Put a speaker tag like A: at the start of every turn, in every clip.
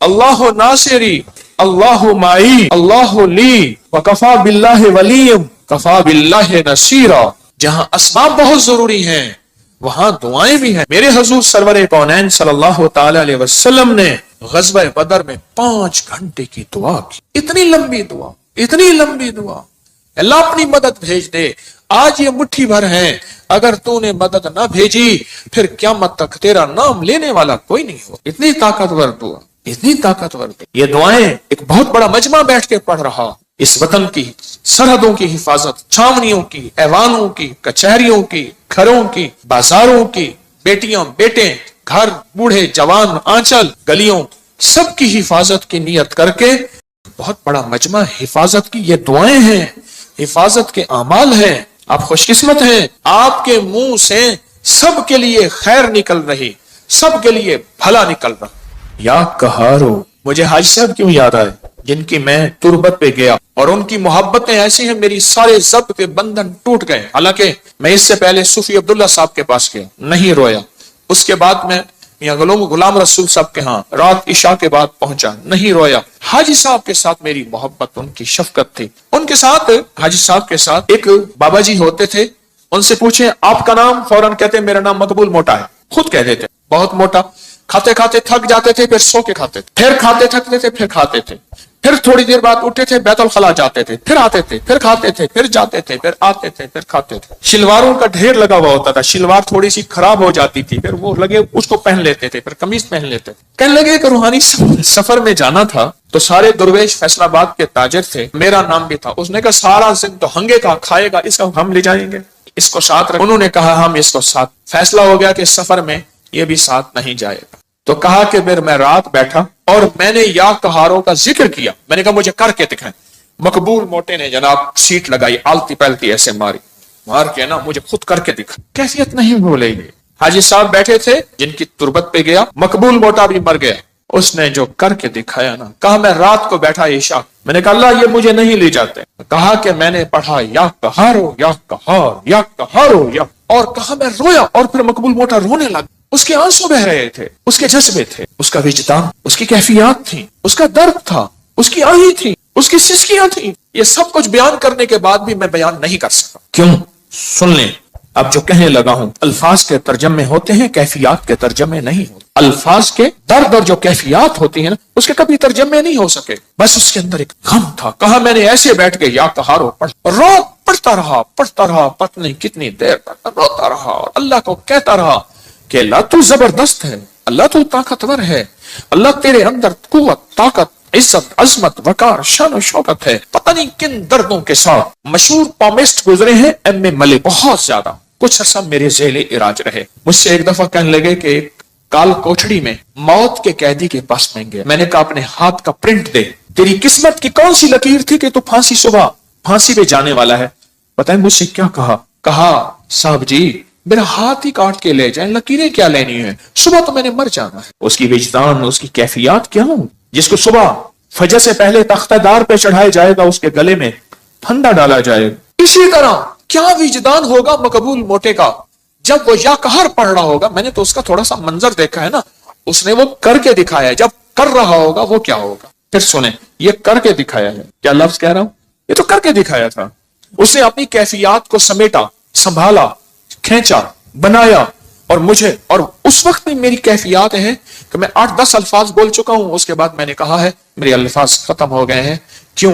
A: اللہ ناصری اللہ معی اللہ لی وکفا باللہ ولیم کفا باللہ نصیرا. جہاں اسباب بہت ضروری ہیں وہاں دعائیں بھی ہیں. میرے حضور سرور کونین صلی اللہ تعالی علیہ وسلم نے غزوہ بدر میں 5 گھنٹے کی دعا کی. اتنی لمبی دعا, اتنی لمبی دعا. اللہ اپنی مدد بھیج دے. آج یہ مٹھی بھر ہے, اگر تو نے مدد نہ بھیجی پھر قیامت تک تیرا نام لینے والا کوئی نہیں ہو. اتنی طاقتور دعا, اتنی طاقتور. یہ دعائیں ایک بہت بڑا مجمع بیٹھ کے پڑھ رہا. اس وطن کی سرحدوں کی حفاظت, چھاونیوں کی, ایوانوں کی, کچہریوں کی, گھروں کی, بازاروں کی, بیٹیاں بیٹے, گھر, بوڑھے جوان, آنچل, گلیوں, سب کی حفاظت کی نیت کر کے بہت بڑا مجمع حفاظت کی یہ دعائیں ہیں, حفاظت کے اعمال ہیں. آپ خوش قسمت ہیں, آپ کے منہ سے سب کے لیے خیر نکل رہی, سب کے لیے بھلا نکل رہا. یا قہارو. مجھے حاج صاحب کیوں یاد آئے جن کی میں تربت پہ گیا اور ان کی محبتیں ایسی ہیں میری سارے ضبط کے بندھن ٹوٹ گئے. حالانکہ میں اس سے پہلے صوفی عبداللہ صاحب کے پاس گیا, نہیں رویا. اس کے بعد میں میاں غلام رسول صاحب کے ہاں رات عشاء کے بعد پہنچا, نہیں رویا. حاجی صاحب کے ساتھ میری محبت, ان کی شفقت تھی. ان کے ساتھ حاجی صاحب کے ساتھ ایک بابا جی ہوتے تھے, ان سے پوچھیں آپ کا نام, فوراً کہتے میرا نام مقبول موٹا ہے. خود کہہ دیتے بہت موٹا. کھاتے کھاتے تھک جاتے تھے, پھر سو کے کھاتے تھے, پھر کھاتے تھکتے تھے, پھر کھاتے تھے, پھر تھوڑی دیر بعد اٹھتے تھے, بیت الخلا جاتے تھے, پھر آتے تھے, پھر کھاتے تھے, پھر جاتے تھے, پھر آتے تھے, پھر کھاتے تھے. شلواروں کا ڈھیر لگا ہوا ہوتا تھا, شلوار تھوڑی سی خراب ہو جاتی تھی, پھر وہ لگے اس کو پہن لیتے تھے, پھر قمیض پہن لیتے تھے. کہنے لگے کہ روحانی سفر میں جانا تھا تو سارے درویش فیصل آباد کے تاجر تھے, میرا نام بھی تھا. اس نے کہا سارا زن تو ہنگے کا کھائے گا, اس کا ہم لے جائیں گے, اس کو ساتھ رکھ. انہوں نے کہا ہم اس کو ساتھ. فیصلہ ہو گیا کہ سفر میں یہ بھی ساتھ نہیں جائے گا. تو کہا کہ پھر میں رات بیٹھا اور میں نے یا قہاروں کا ذکر کیا. میں نے کہا مجھے کر کے دکھائیں. مقبول موٹے نے جناب سیٹ لگائی, آلتی پہلتی ایسے ماری, مار کے نا مجھے خود کر کے دکھا. کیفیت نہیں بھولے گی. حاجی صاحب بیٹھے تھے جن کی تربت پہ گیا, مقبول موٹا بھی مر گیا. اس نے جو کر کے دکھایا نا, کہا میں رات کو بیٹھا عشاء, میں نے کہا اللہ یہ مجھے نہیں لے جاتے. کہا کہ میں نے پڑھا یا قہارو یا قہار یا قہارو یا, اور کہا میں رویا. اور پھر مقبول موٹا رونے لگا. اس کے آنسو بہ رہے تھے, اس کے جذبے تھے, اس کا وجدان, اس کی کیفیات تھی, اس کا درد تھا, اس کی آہی تھی, اس کی سسکیاں تھیں. یہ سب کچھ بیان کرنے کے بعد بھی میں بیان نہیں کر سکا. کیوں؟ سن لیں. اب جو کہنے لگا ہوں الفاظ کے ترجمے ہوتے ہیں, کیفیات کے ترجمے نہیں ہوتے. الفاظ کے درد اور جو کیفیات ہوتی ہیں نا, اس کے کبھی ترجمے نہیں ہو سکے. بس اس کے اندر ایک غم تھا. کہا میں نے ایسے بیٹھ کے یا قہارو پڑھتا رہا, پتہ نہیں کتنی دیر تک روتا رہا اور اللہ کو کہتا رہا کہ اللہ تو زبردست ہے, اللہ تو طاقتور ہے, اللہ تیرے اندر قوت, طاقت, عزت, عظمت, وقار, شان و شوکت ہے. پتہ نہیں کن دردوں کے ساتھ مشہور پامسٹ گزرے ہیں ایم اے ملک, بہت زیادہ. کچھ عرصہ میرے ذیل علاج رہے. مجھ سے ایک دفعہ کہنے لگے کہ ایک کال کوٹڑی میں موت کے قیدی کے پاس میں گیا. میں نے کہا اپنے ہاتھ کا پرنٹ دے, تیری قسمت کی کون سی لکیر تھی کہ تو صبح پھانسی پہ جانے والا ہے. پتہ ہے مجھ سے کیا کہا؟ کہا صاحب جی میرا ہاتھ ہی کاٹ کے لے جائیں, لکیریں کیا لینی ہے, صبح تو میں نے مر جانا ہے. اس کی وجدان, اس کی کیفیات کیا ہوں, جس کو صبح فجر سے پہلے تختہ دار پہ چڑھایا جائے گا, اس کے گلے میں پھندا ڈالا جائے گا. اسی طرح کیا وجدان ہوگا مقبول موٹے کا جب وہ یا قہر پڑھ رہا ہوگا. میں نے تو اس کا تھوڑا سا منظر دیکھا ہے نا, اس نے وہ کر کے دکھایا. جب کر رہا ہوگا وہ کیا ہوگا. پھر سنیں, یہ کر کے دکھایا ہے, کیا لفظ کہہ رہا ہوں, یہ تو کر کے دکھایا تھا. اس نے اپنی کیفیات کو سمیٹا, سنبھالا, کھینچا, بنایا. اور مجھے, اور اس وقت میں میری کیفیات ہیں کہ میں 8-10 الفاظ بول چکا ہوں. اس کے بعد میں نے کہا ہے میرے الفاظ ختم ہو گئے ہیں. کیوں؟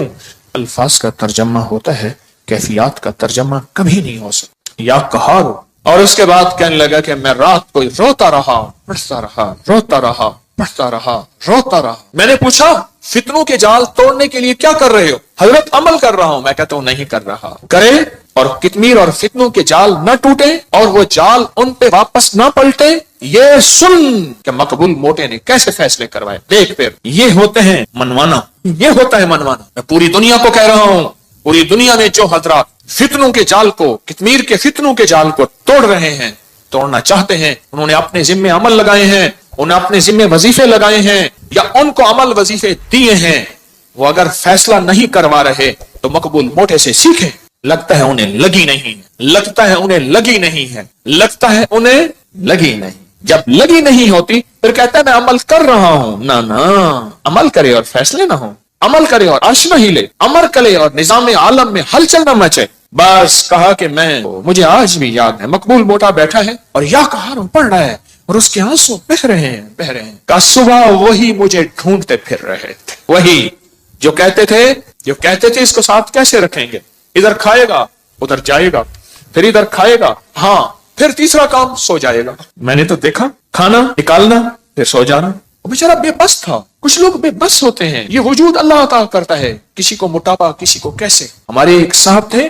A: الفاظ کا ترجمہ ہوتا ہے, کیفیات کا ترجمہ کبھی نہیں ہو سکتا. یا قہارو. اور اس کے بعد کہنے لگا کہ میں رات کو روتا رہا, پڑھتا رہا, روتا رہا, پڑھتا رہا, روتا رہا. میں نے پوچھا فتنوں کے جال توڑنے کے لیے کیا کر رہے ہو؟ حضرت عمل کر رہا ہوں. میں کہتا ہوں نہیں کر رہا. کرے اور کتمیر اور فتنوں کے جال نہ ٹوٹے اور وہ جال ان پہ واپس نہ پلٹے. یہ سن کہ مقبول موٹے نے کیسے فیصلے کروائے. دیکھ پھر یہ ہوتے ہیں منوانا, یہ ہوتا ہے منوانا. میں پوری دنیا کو کہہ رہا ہوں, پوری دنیا میں جو حضرات فتنوں کے جال کو, کتمیر کے فتنوں کے جال کو توڑ رہے ہیں, توڑنا چاہتے ہیں, انہوں نے اپنے ذمے عمل لگائے ہیں, انہیں اپنے ذمے وظیفے لگائے ہیں یا ان کو عمل وظیفے دیے ہیں, وہ اگر فیصلہ نہیں کروا رہے تو مقبول موٹے سے سیکھیں. لگتا ہے انہیں لگی نہیں ہے, لگتا ہے انہیں لگی نہیں ہے, لگتا ہے انہیں لگی نہیں. جب لگی نہیں ہوتی پھر کہتا ہے میں عمل کر رہا ہوں. نہ عمل کرے اور فیصلے نہ ہو، عمل کرے اور عرش نہ ہلے، عمل کرے اور نظام عالم میں ہلچل نہ مچے. بس کہا کہ مجھے آج بھی یاد ہے مقبول موٹا بیٹھا ہے اور یا کہار پڑھ رہا ہے اور اس کے آنسو بہ رہے ہیں. کہ صبح وہی مجھے ڈھونڈتے پھر رہے تھے، وہی جو کہتے تھے اس کو ساتھ کیسے رکھیں گے، ادھر کھائے گا ادھر جائے گا، پھر ادھر کھائے گا، ہاں پھر تیسرا کام سو جائے گا. میں نے تو دیکھا کھانا نکالنا پھر سو جانا. وہ بیچارہ بے بس تھا. کچھ لوگ بے بس ہوتے ہیں. یہ وجود اللہ عطا کرتا ہے، کسی کو موٹاپا کسی کو کیسے. ہمارے ایک صاحب تھے،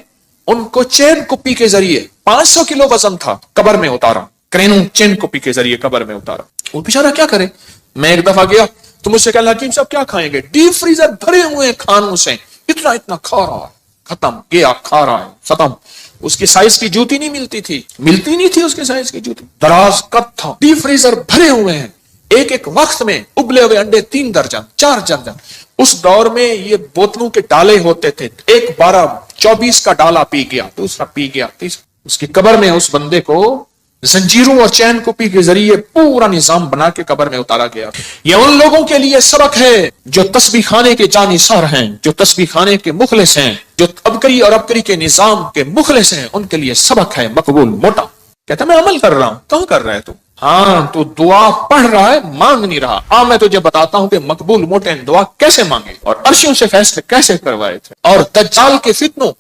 A: ان کو چین کپی کے ذریعے 500 کلو وزن تھا، قبر میں اتارا، کرینوں چین کپی کے ذریعے قبر میں اتارا. وہ بیچارہ کیا کرے. میں ایک دفعہ گیا تو مجھ سے کہا حکیم صاحب کیا کھائیں گے؟ ڈیپ فریزر بھرے ہوئے کھانوں سے اتنا کھا رہا ہے، ختم گیا، کھا رہا ہے ختم. اس کی سائز کی جوتی نہیں ملتی تھی اس کے سائز کی جوتی، دراز قد تھا. ڈیپ فریزر بھرے ہوئے ہیں، ایک وقت میں ابلے ہوئے انڈے 3 درجن 4 درجن. اس دور میں یہ بوتلوں کے ڈالے ہوتے تھے، ایک 12-24 کا ڈالا پی گیا، دوسرا پی گیا، تیسرا. اس کی قبر میں اس بندے کو زنجیروں اور چین کپی کے ذریعے پورا نظام بنا کے قبر میں اتارا گیا. یہ ان لوگوں کے لیے سبق ہے جو تسبیح خانے کے جانثار ہیں، جو تسبیح خانے کے مخلص ہیں، جو ابکری اور ابکری کے نظام کے مخلص ہیں. ان کے لیے سبق ہے مقبول موٹا. کہتا میں عمل کر رہا ہوں. کہاں کر رہا ہے تو؟ ہاں تو دعا پڑھ رہا ہے، مانگ نہیں رہا. میں تجھے بتاتا ہوں کہ مقبول موٹے نے دعا کیسے مانگے اور عرشوں سے فیصلے کیسے کروائے تھے اور دجال کے فتنوں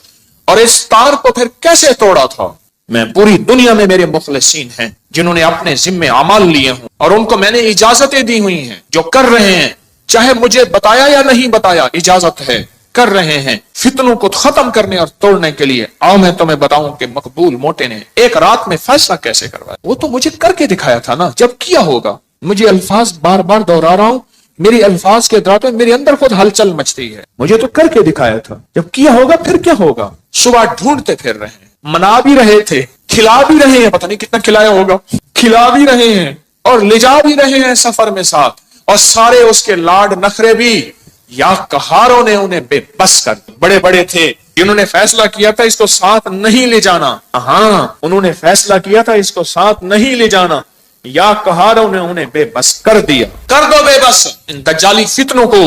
A: اور اس تار کو پھر کیسے توڑا تھا. میں پوری دنیا میں میرے مخلصین ہیں جنہوں نے اپنے ذمے اعمال لیے ہوں اور ان کو میں نے اجازتیں دی ہوئی ہیں، جو کر رہے ہیں، چاہے مجھے بتایا یا نہیں بتایا، اجازت ہے، کر رہے ہیں فتنوں کو ختم کرنے اور توڑنے کے لیے. میں تمہیں بتاؤں کہ مقبول موٹے نے ایک رات میں فیصلہ کیسے کروایا. وہ تو مجھے کر کے دکھایا تھا نا. جب کیا ہوگا، مجھے الفاظ بار بار دہرا رہا ہوں، میری الفاظ کے درات میں میرے اندر خود ہلچل مچتی ہے. مجھے تو کر کے دکھایا تھا. جب کیا ہوگا پھر کیا ہوگا. صبح ڈھونڈتے پھر رہے ہیں، منا بھی رہے تھے، کھلا بھی رہے ہیں، پتہ نہیں کتنا کھلایا ہوگا، کھلا بھی رہے ہیں اور لے جا بھی رہے ہیں سفر میں ساتھ. اور سارے اس کے لاڈ نخرے بھی یا کہاروں نے انہیں بے بس کر دی. بڑے بڑے تھے جنہوں نے فیصلہ کیا تھا اس کو ساتھ نہیں لے جانا. ہاں انہوں نے فیصلہ کیا تھا اس کو ساتھ نہیں لے جانا. یا کہاروں نے انہیں بے بس کر دیا. کر دو بے بس ان دجالی فتنوں کو،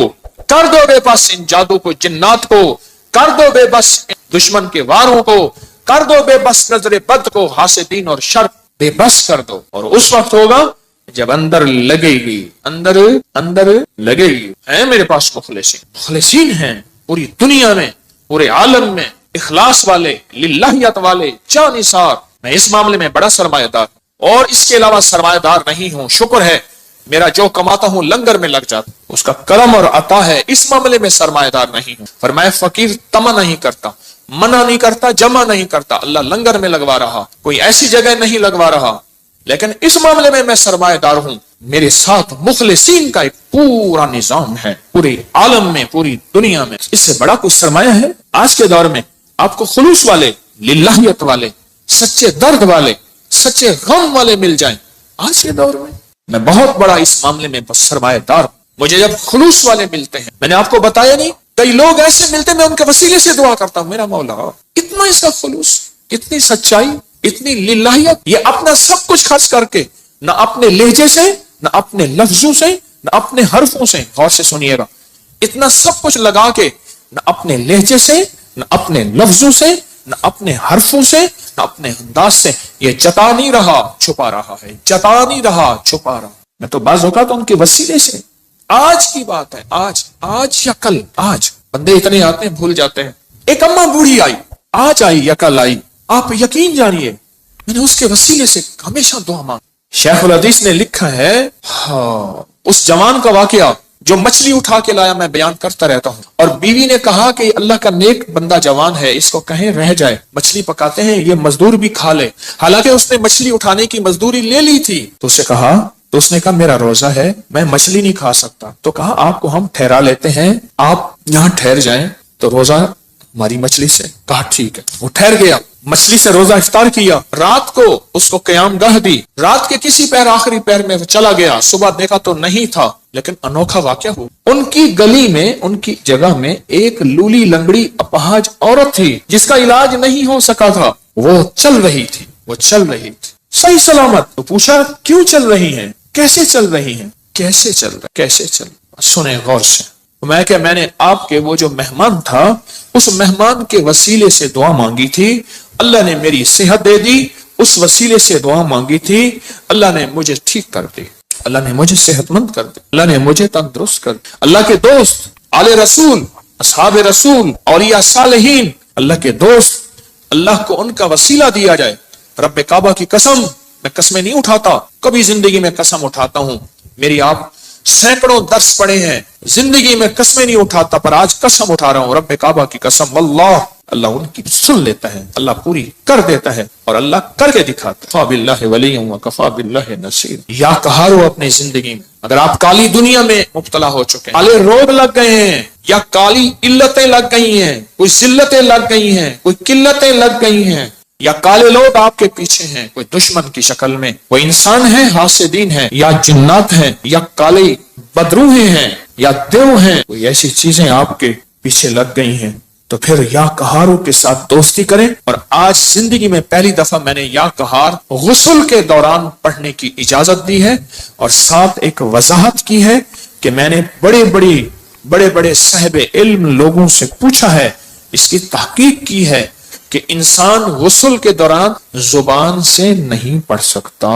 A: کر دو بے بس ان جادو کو، جنات کو، کر دو بے بس ان دشمن کے واروں کو، کر دو بے بس نظر بد کو، حاسدین اور شر بے بس کر دو. اور اس وقت ہوگا جب اندر لگے گی، اندر لگے گی. ہیں میرے پاس مخلصین ہیں پوری دنیا میں، پورے عالم میں، اخلاص والے، للہیت والے، جانثار. میں اس معاملے میں بڑا سرمایہ دار اور اس کے علاوہ سرمایہ دار نہیں ہوں. شکر ہے میرا جو کماتا ہوں لنگر میں لگ جاتا، اس کا کرم اور عطا ہے. اس معاملے میں سرمایہ دار نہیں ہوں. فرمایا فقیر تما نہیں کرتا، منع نہیں کرتا، جمع نہیں کرتا. اللہ لنگر میں لگوا رہا، کوئی ایسی جگہ نہیں لگوا رہا. لیکن اس معاملے میں سرمایہ دار ہوں. میرے ساتھ مخلصین کا ایک پورا نظام ہے پورے عالم میں، پوری دنیا میں. اس سے بڑا کوئی سرمایہ ہے آج کے دور میں؟ آپ کو خلوص والے، للہیت والے، سچے درد والے، سچے غم والے مل جائیں آج کے دور میں. میں بہت بڑا اس معاملے میں سرمایہ دار ہوں. مجھے جب خلوص والے ملتے ہیں، میں نے آپ کو بتایا نہیں، کئی لوگ ایسے ملتے میں ان کے وسیلے سے دعا کرتا ہوں، میرا مولا اتنا اس کا خلوص، اتنی سچائی، اتنی للہیت. یہ اپنا سب کچھ خرچ کر کے، نہ اپنے لہجے سے، نہ اپنے لفظوں سے، نہ اپنے حرفوں سے، غور سے سنیے گا، اتنا سب کچھ لگا کے، نہ اپنے لہجے سے، نہ اپنے لفظوں سے، نہ اپنے حرفوں سے، نہ اپنے انداز سے. یہ جتا نہیں رہا چھپا رہا ہے، جتا نہیں رہا چھپا رہا. میں تو بعض اوقات ان کے وسیلے سے، آج کی بات ہے، آج یا کل، آج بندے اتنے آتے ہیں بھول جاتے ہیں. ایک اماں بوڑھی آئی، آج آئی یا کل آئی، آپ یقین جانیے میں نے اس کے وسیلے سے ہمیشہ دعا مانگی. شیخ الحدیث نے لکھا ہے، اس جوان کا واقعہ جو مچھلی اٹھا کے لایا، میں بیان کرتا رہتا ہوں، اور بیوی نے کہا کہ اللہ کا نیک بندہ جوان ہے، اس کو کہیں رہ جائے، مچھلی پکاتے ہیں، یہ مزدور بھی کھا لے. حالانکہ اس نے مچھلی اٹھانے کی مزدوری لے لی تھی. تو اس نے کہا میرا روزہ ہے، میں مچھلی نہیں کھا سکتا. تو کہا آپ کو ہم ٹھہرا لیتے ہیں، آپ یہاں ٹھہر جائیں تو روزہ ہماری مچھلی سے. کہا ٹھیک ہے. وہ ٹھہر گیا، مچھلی سے روزہ افطار کیا. رات کو اس کو قیام گاہ دی. رات کے کسی پیر آخری پیر میں چلا گیا. صبح دیکھا تو نہیں تھا. لیکن انوکھا واقعہ ہوا. ان کی گلی میں، ان کی جگہ میں ایک لولی لنگڑی اپاہج عورت تھی جس کا علاج نہیں ہو سکا تھا. وہ چل رہی تھی. صحیح سلامت. تو پوچھا کیوں چل رہی ہیں, کیسے چل رہی ہیں, کیسے چل رہا, کیسے چل. سنیں غور سے. میں نے آپ کے وہ جو مہمان تھا اس مہمان کے وسیلے سے دعا مانگی تھی, اللہ نے میری صحت دے دی. اس وسیلے سے دعا مانگی تھی, اللہ نے مجھے ٹھیک کر دی, اللہ نے مجھے صحت مند کر دی, اللہ نے مجھے تندرست کر دی. اللہ کے دوست, آل رسول, اصحاب رسول, اولیاء صالحین, اللہ کے دوست, اللہ کو ان کا وسیلہ دیا جائے. رب کعبہ کی قسم, میں قسمیں نہیں اٹھاتا, کبھی زندگی میں قسم اٹھاتا ہوں, میری آپ سینکڑوں درس پڑے ہیں, زندگی میں قسمیں نہیں اٹھاتا, پر آج قسم اٹھا رہا ہوں رب کعبہ کی قسم, واللہ اللہ ان کی سن لیتا ہے, اللہ پوری کر دیتا ہے, اور اللہ کر کے دکھاتا ہے. کفا باللہ ولیا وکفا باللہ نصیر. یا کہارو اپنی زندگی میں, اگر آپ کالی دنیا میں مبتلا ہو چکے ہیں, کالے روگ لگ گئے ہیں, یا کالی علتیں لگ گئی ہیں, کوئی ذلتیں لگ گئی ہیں, کوئی قلتیں لگ گئی ہیں, یا کالے لوگ آپ کے پیچھے ہیں, کوئی دشمن کی شکل میں, کوئی انسان ہے, حاسدین ہیں, یا جنات ہیں, یا کالے بدروہیں ہیں, یا دیو ہیں, کوئی ایسی چیزیں آپ کے پیچھے لگ گئی ہیں, تو پھر یا کہاروں کے ساتھ دوستی کریں. اور آج زندگی میں پہلی دفعہ میں نے یا کہار غسل کے دوران پڑھنے کی اجازت دی ہے, اور ساتھ ایک وضاحت کی ہے کہ میں نے بڑے بڑے صاحب علم لوگوں سے پوچھا ہے, اس کی تحقیق کی ہے کہ انسان غسل کے دوران زبان سے نہیں پڑھ سکتا,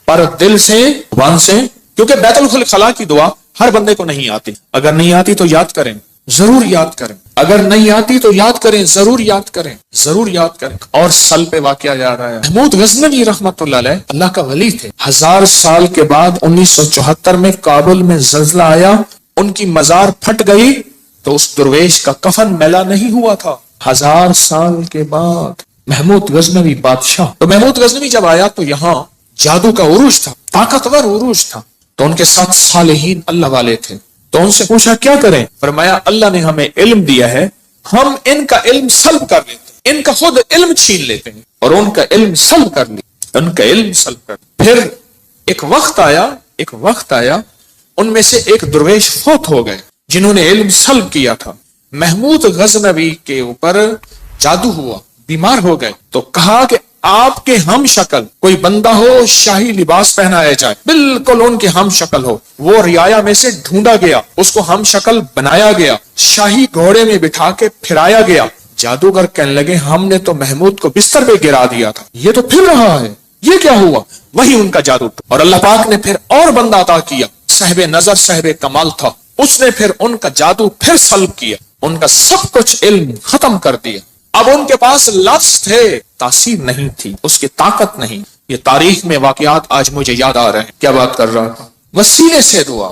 A: پر دل سے, زبان سے, کیونکہ بیت الخلاء کی دعا ہر بندے کو نہیں آتی. اگر نہیں آتی تو یاد کریں, ضرور یاد کریں, اگر نہیں آتی تو یاد کریں, ضرور یاد کریں, ضرور یاد کریں. اور سل پہ واقعہ یاد آیا, محمود غزنوی رحمت اللہ علیہ اللہ کا ولی تھے. 1000 سال کے بعد 1974 میں کابل میں زلزلہ آیا, ان کی مزار پھٹ گئی, تو اس درویش کا کفن میلا نہیں ہوا تھا. 1000 سال کے بعد محمود غزنوی بادشاہ. تو محمود غزنوی جب آیا تو یہاں جادو کا عروج تھا, طاقتور عروج تھا, تو ان کے ساتھ صالحین اللہ والے تھے. تو ان سے پوچھا کیا کریں, فرمایا اللہ نے ہمیں علم دیا ہے, ہم ان کا علم سلب کر لیتے ہیں, ان کا خود علم چھین لیتے ہیں, اور ان کا علم سلب کر لیتے, ان کا علم سلب کر. پھر ایک وقت آیا ان میں سے ایک درویش فوت ہو گئے جنہوں نے علم سلب کیا تھا. محمود غزنوی کے اوپر جادو ہوا, بیمار ہو گئے, تو کہا کہ آپ کے ہم شکل کوئی بندہ ہو, شاہی لباس پہنایا جائے, بالکل ان کے ہم شکل ہو. وہ رعایا میں سے ڈھونڈا گیا, اس کو ہم شکل بنایا گیا, شاہی گھوڑے میں بٹھا کے پھرایا گیا. جادوگر کہنے لگے ہم نے تو محمود کو بستر پہ گرا دیا تھا, یہ تو پھر رہا ہے, یہ کیا ہوا؟ وہی ان کا جادو تھا. اور اللہ پاک نے پھر اور بندہ عطا کیا, صاحب نظر, صاحب کمال تھا, اس نے پھر ان کا جادو پھر سلب کیا, ان کا سب کچھ علم ختم کر دیا. اب ان کے پاس لفظ تھے, تاثیر نہیں تھی, اس کی طاقت نہیں. یہ تاریخ میں واقعات آج مجھے یاد آ رہے ہیں. کیا بات کر رہا تھا؟ وسیلے سے دعا.